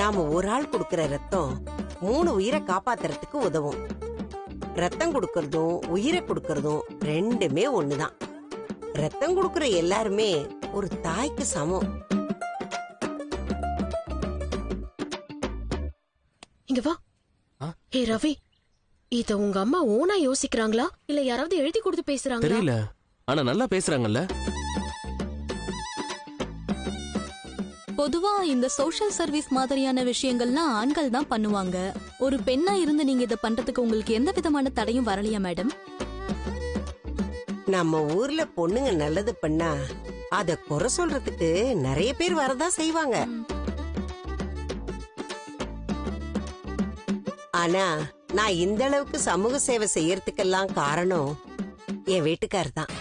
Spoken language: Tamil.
நாம ஒரு ஆள் கொடுக்கிற ரத்தம் 3 உயிரை காப்பாத்துறதுக்கு உதவும். ரத்தம் கொடுக்கறதும் உயிரை கொடுக்கறதும் ரெண்டுமே ஒண்ணுதான். ரத்தம் கொடுக்கற எல்லாருமே ஒரு தாய்க்கு சமம். இங்க வா. ஏ ரவி, இத உங்க அம்மா ஓனா யோசிக்கிறாங்களா இல்ல யாராவது எழுதி கொடுத்து பேசுறாங்களா? தெரியல, ஆனா நல்லா பேசுறாங்கல்ல. பொதுவா இந்த சோஷியல் சர்வீஸ் மாதிரியான விஷயங்கள்லாம் ஆண்கள் தான் பண்ணுவாங்க. ஒரு பெண்ணா இருந்து நீங்க இத பண்றதுக்கு உங்களுக்கு எந்த விதமான தடையும் வரலையா மேடம்? நம்ம ஊர்ல பொண்ணுங்க நல்லது பண்ணா அத குறை சொல்றதுக்கு நிறைய பேர் வரதான் செய்வாங்க. ஆனா நான் இந்த அளவுக்கு சமூக சேவை செய்யறதுக்கெல்லாம் காரணம் என் வீட்டுக்காரர் தான்.